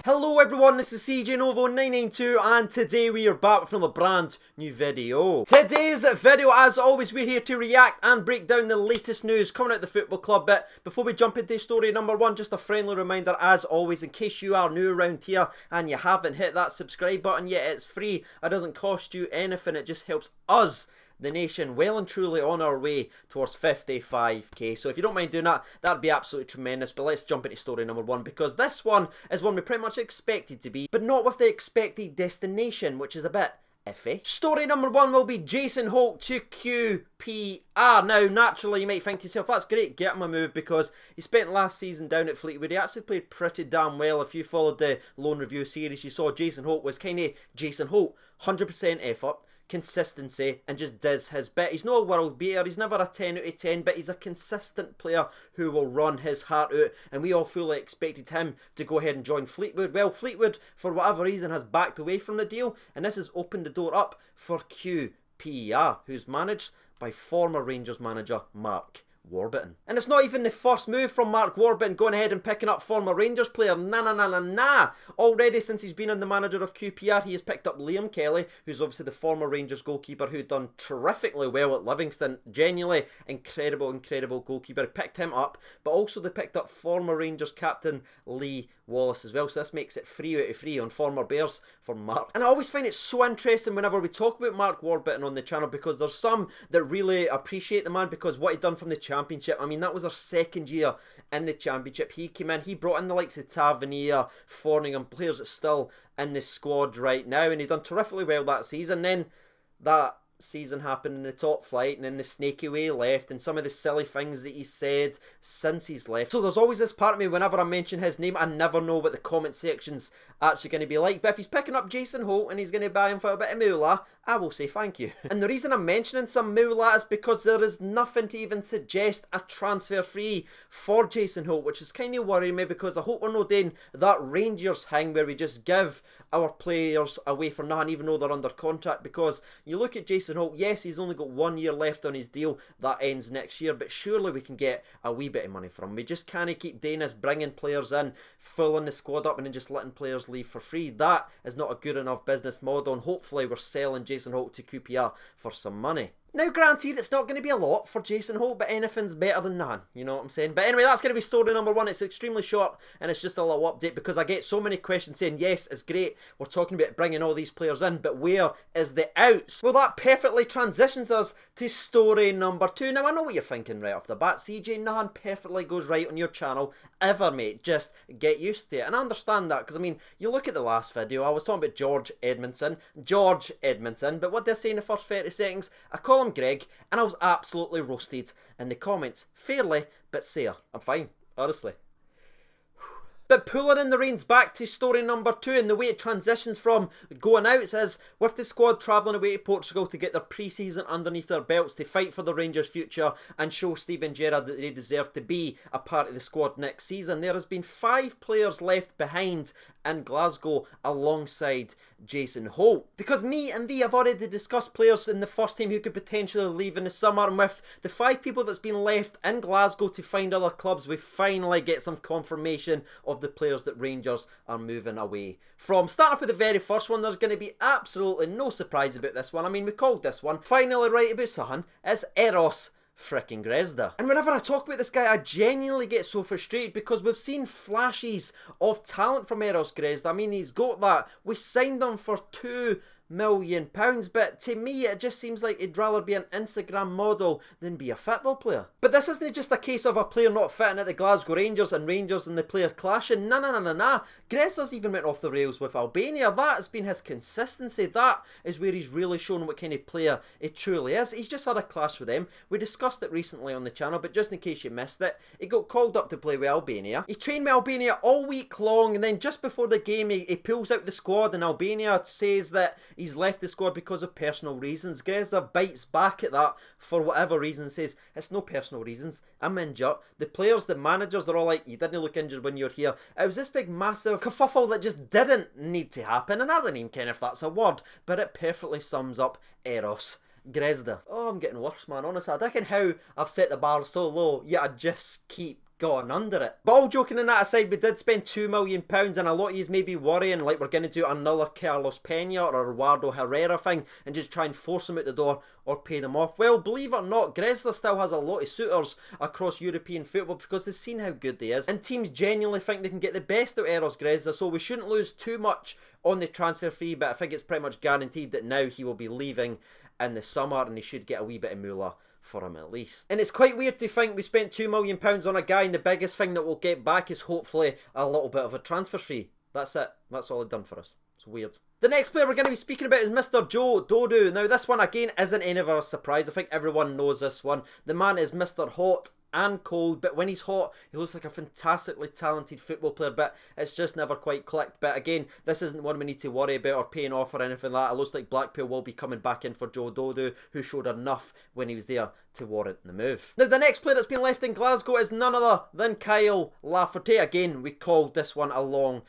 Hello everyone, this is CJ Novo 992 and today we are back with another brand new video. Today's video, as always, we're here to react and break down the latest news coming out of the football club. But before we jump into story number one, just a friendly reminder as always, in case you are new around here and you haven't hit that subscribe button yet, it's free, it doesn't cost you anything, it just helps us, the nation, well and truly on our way towards 55k. So if you don't mind doing that, that'd be absolutely tremendous. But let's jump into story number one, because this one is one we pretty much expected to be, but not with the expected destination, which is a bit iffy. Story number one will be Jason Holt to QPR. Now, naturally, you might think to yourself, that's great, get him a move, because he spent last season down at Fleetwood. He actually played pretty damn well. If you followed the loan review series, you saw Jason Holt was kind of Jason Holt. 100% effort, consistency, and just does his bit. He's no world beater, he's never a 10 out of 10, but he's a consistent player who will run his heart out, and we all fully expected him to go ahead and join Fleetwood. Well, Fleetwood, for whatever reason, has backed away from the deal, and this has opened the door up for QPR, who's managed by former Rangers manager Mark Warburton. And it's not even the first move from Mark Warburton going ahead and picking up former Rangers player. Nah. Already since he's been in the manager of QPR, he has picked up Liam Kelly, who's obviously the former Rangers goalkeeper who done terrifically well at Livingston. Genuinely incredible goalkeeper. He picked him up, but also they picked up former Rangers captain Lee Wallace as well. So this makes it 3 out of 3 on former Bears for Mark. And I always find it so interesting whenever we talk about Mark Warburton on the channel, because there's some that really appreciate the man because what he done from the Championship. I mean, that was our second year in the Championship. He came in, he brought in the likes of Tavernier, Forningham, players that's still in the squad right now, and he done terrifically well that season. Then that season happened in the top flight, and then the snaky way he left, and some of the silly things that he said since he's left. So there's always this part of me, whenever I mention his name, I never know what the comment section's actually going to be like. But if he's picking up Jason Holt and he's going to buy him for a bit of moolah, I will say thank you. And the reason I'm mentioning some moolah is because there is nothing to even suggest a transfer free for Jason Holt, which is kind of worrying me, because I hope we're not doing that Rangers thing where we just give our players away for nothing even though they're under contract. Because you look at Jason Holt, yes, he's only got 1 year left on his deal that ends next year, but surely we can get a wee bit of money from him. We just can't keep doing this, bringing players in, filling the squad up, and then just letting players leave for free. That is not a good enough business model, and hopefully we're selling Jason Holt to QPR for some money. Now, granted, it's not going to be a lot for Jason Holt, but anything's better than none, you know what I'm saying? But anyway, that's going to be story number one. It's extremely short, and it's just a little update, because I get so many questions saying, yes, it's great, we're talking about bringing all these players in, but where is the outs? Well, that perfectly transitions us to story number two. Now, I know what you're thinking right off the bat. CJ, nothing perfectly goes right on your channel ever, mate. Just get used to it. And I understand that, because, I mean, you look at the last video, I was talking about George Edmondson, but what they're saying in the first 30 seconds, I call him Greg, and I was absolutely roasted in the comments. Fairly, but fair. I'm fine, honestly. But pulling in the reins back to story number two, and the way it transitions from going out is with the squad travelling away to Portugal to get their pre-season underneath their belts to fight for the Rangers' future and show Steven Gerrard that they deserve to be a part of the squad next season. There has been 5 players left behind in Glasgow alongside Jason Holt, because me and thee have already discussed players in the first team who could potentially leave in the summer, and with the 5 people that's been left in Glasgow to find other clubs, we finally get some confirmation of the players that Rangers are moving away from. Starting off with the very first one, there's going to be absolutely no surprise about this one. I mean, we called this one finally right about something. It's Eros fricking Grezda. And whenever I talk about this guy, I genuinely get so frustrated, because we've seen flashes of talent from Eros Grezda. I mean, he's got that. We signed him for £2 million, but to me it just seems like he'd rather be an Instagram model than be a football player. But this isn't just a case of a player not fitting at the Glasgow Rangers and Rangers and the player clashing. Nah. Grezda's even went off the rails with Albania. That has been his consistency. That is where he's really shown what kind of player he truly is. He's just had a clash with them. We discussed it recently on the channel, but just in case you missed it, he got called up to play with Albania. He trained with Albania all week long, and then just before the game he pulls out the squad, and Albania says that he's left the squad because of personal reasons. Grezda bites back at that for whatever reason, says, it's no personal reasons, I'm injured. The players, the managers, they're all like, you didn't look injured when you were here. It was this big massive kerfuffle that just didn't need to happen, and I don't even care if that's a word, but it perfectly sums up Eros Grezda. Oh, I'm getting worse, man, honestly. I don't know how I've set the bar so low, yet I just keep gotten under it. But all joking and that aside, we did spend £2 million, and a lot of yous may be worrying like we're going to do another Carlos Pena or Eduardo Herrera thing and just try and force them out the door or pay them off. Well, believe it or not, Grezda still has a lot of suitors across European football because they've seen how good they is, and teams genuinely think they can get the best out of Eros Grezda, so we shouldn't lose too much on the transfer fee, but I think it's pretty much guaranteed that now he will be leaving in the summer and he should get a wee bit of moolah for him at least. And it's quite weird to think we spent £2 million on a guy and the biggest thing that we'll get back is hopefully a little bit of a transfer fee. That's it. That's all they've done for us. It's weird. The next player we're going to be speaking about is Mr. Joe Dodo. Now this one again isn't any of a surprise. I think everyone knows this one. The man is Mr. Hot and cold, but when he's hot he looks like a fantastically talented football player, but it's just never quite clicked. But again, this isn't one we need to worry about or paying off or anything like that. It looks like Blackpool will be coming back in for Joe Dodo, who showed enough when he was there to warrant the move. Now the next player that's been left in Glasgow is none other than Kyle Lafferty. Again, we called this one a long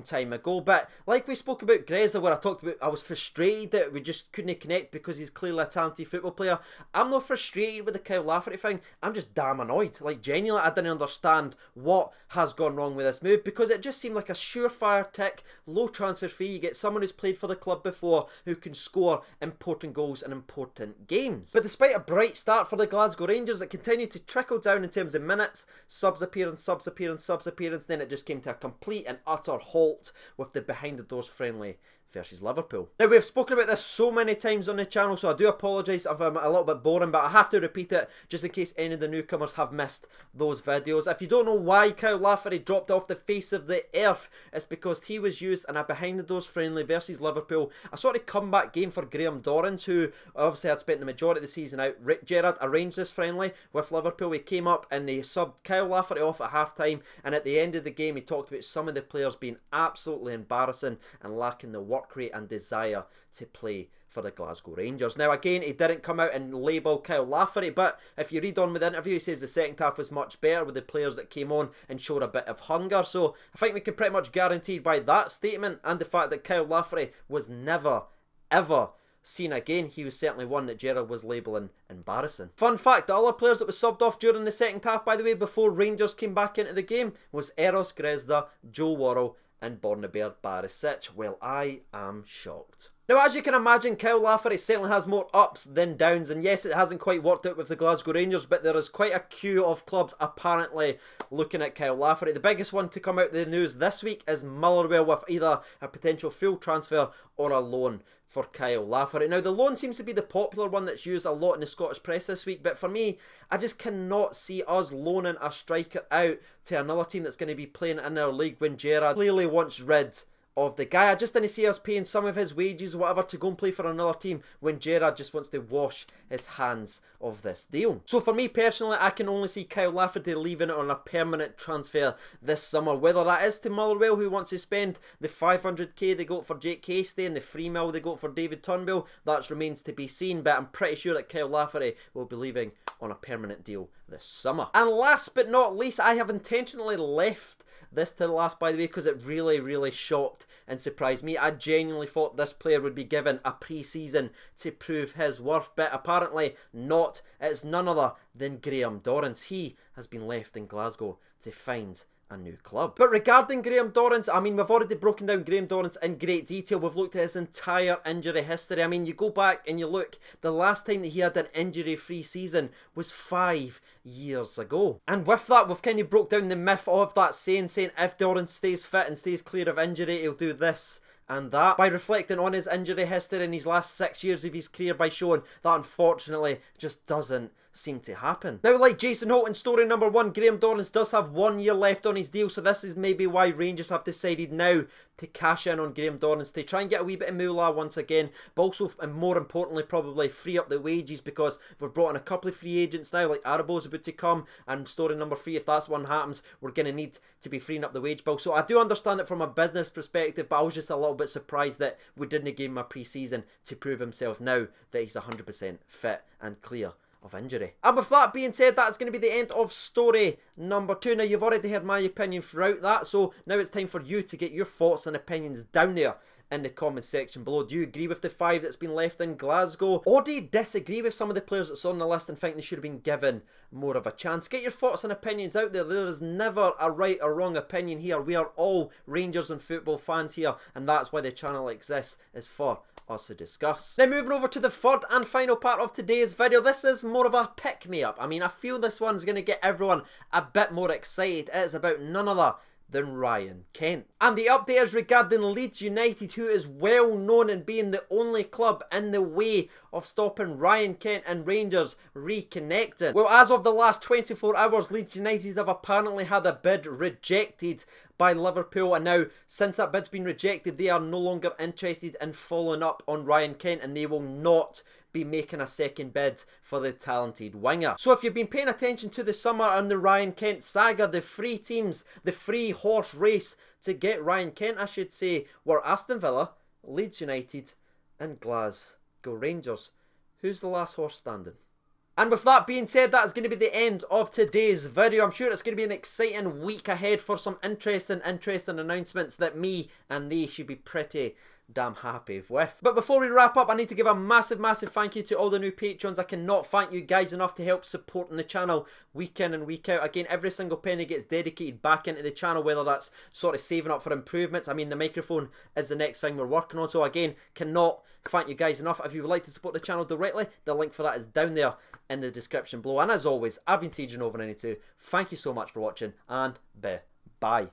time ago, but like we spoke about Grezda, where I talked about I was frustrated that we just couldn't connect because he's clearly a talented football player. I'm not frustrated with the Kyle Lafferty thing, I'm just damn annoyed. Like genuinely, I didn't understand what has gone wrong with this move because it just seemed like a surefire tick, low transfer fee. You get someone who's played for the club before who can score important goals in important games. But despite a bright start for the Glasgow Rangers, it continued to trickle down in terms of minutes, subs appearance, then it just came to a complete and utter halt with the behind the doors friendly versus Liverpool. Now we've spoken about this so many times on the channel, so I do apologise if I'm a little bit boring, but I have to repeat it just in case any of the newcomers have missed those videos. If you don't know why Kyle Lafferty dropped off the face of the earth, it's because he was used in a behind the doors friendly versus Liverpool, a sort of comeback game for Graham Dorrans, who obviously had spent the majority of the season out. Rick Gerrard arranged this friendly with Liverpool. He came up and they subbed Kyle Lafferty off at half time, and at the end of the game he talked about some of the players being absolutely embarrassing and lacking the work rate and desire to play for the Glasgow Rangers. Now again, he didn't come out and label Kyle Lafferty, but if you read on with the interview, he says the second half was much better with the players that came on and showed a bit of hunger. So I think we can pretty much guarantee by that statement and the fact that Kyle Lafferty was never ever seen again, he was certainly one that Gerrard was labelling embarrassing. Fun fact, the other players that was subbed off during the second half, by the way, before Rangers came back into the game, was Eros Grezda, Joe Worrell and Bornabear Barisic. Well, I am shocked. Now, as you can imagine, Kyle Lafferty certainly has more ups than downs, and yes, it hasn't quite worked out with the Glasgow Rangers, but there is quite a queue of clubs apparently looking at Kyle Lafferty. The biggest one to come out of the news this week is Motherwell, with either a potential full transfer or a loan for Kyle Lafferty. Now, the loan seems to be the popular one that's used a lot in the Scottish press this week, but for me, I just cannot see us loaning a striker out to another team that's going to be playing in our league when Gerrard clearly wants rid of the guy. I just didn't see us paying some of his wages or whatever to go and play for another team when Gerrard just wants to wash his hands of this deal. So for me personally, I can only see Kyle Lafferty leaving it on a permanent transfer this summer, whether that is to Motherwell, who wants to spend the 500k they got for Jake Hastie and the 3 mil they got for David Turnbull. That remains to be seen, but I'm pretty sure that Kyle Lafferty will be leaving on a permanent deal this summer. And last but not least, I have intentionally left this to the last, by the way, because it really shocked and surprised me. I genuinely thought this player would be given a pre-season to prove his worth, but apparently not. It's none other than Graham Dorrans. He has been left in Glasgow to find a new club. But regarding Graham Dorrans, I mean, we've already broken down Graham Dorrans in great detail. We've looked at his entire injury history. I mean, you go back and you look, the last time that he had an injury-free season was 5 years ago. And with that, we've kind of broke down the myth of that saying if Dorrans stays fit and stays clear of injury, he'll do this and that, by reflecting on his injury history in his last 6 years of his career, by showing that unfortunately just doesn't seem to happen. Now, like Jason Holt in story number 1, Graham Dorrans does have 1 year left on his deal, so this is maybe why Rangers have decided now to cash in on Graham Dorrans to try and get a wee bit of moolah once again, but also, and more importantly, probably free up the wages, because we've brought in a couple of free agents now, like Arabo's about to come, and story number 3, if that's one happens, we're going to need to be freeing up the wage bill. So I do understand it from a business perspective, but I was just a little bit surprised that we didn't give him a pre-season to prove himself now that he's 100% fit and clear of injury. And with that being said, that's going to be the end of story number 2. Now, you've already heard my opinion throughout that, so now it's time for you to get your thoughts and opinions down there in the comment section below. Do you agree with the 5 that's been left in Glasgow? Or do you disagree with some of the players that's on the list and think they should have been given more of a chance? Get your thoughts and opinions out there. There is never a right or wrong opinion here. We are all Rangers and football fans here, and that's why the channel exists, is for us to discuss. Now moving over to the third and final part of today's video. This is more of a pick-me-up. I mean, I feel this one's going to get everyone a bit more excited. It is about none other than Ryan Kent. And the update is regarding Leeds United, who is well known in being the only club in the way of stopping Ryan Kent and Rangers reconnecting. Well, as of the last 24 hours, Leeds United have apparently had a bid rejected by Liverpool, and now since that bid's been rejected, they are no longer interested in following up on Ryan Kent, and they will not be making a second bid for the talented winger. So if you've been paying attention to the summer and the Ryan Kent saga, the three teams, the three horse race to get Ryan Kent, I should say, were Aston Villa, Leeds United and Glasgow Rangers. Who's the last horse standing? And with that being said, that is going to be the end of today's video. I'm sure it's going to be an exciting week ahead for some interesting announcements that me and they should be pretty damn happy with. But before we wrap up, I need to give a massive thank you to all the new patrons. I cannot thank you guys enough to help supporting the channel week in and week out. Again, every single penny gets dedicated back into the channel, whether that's sort of saving up for improvements. I mean, the microphone is the next thing we're working on. So again, cannot thank you guys enough. If you would like to support the channel directly, the link for that is down there in the description below. And as always, I've been CJNova92. Thank you so much for watching, and bye.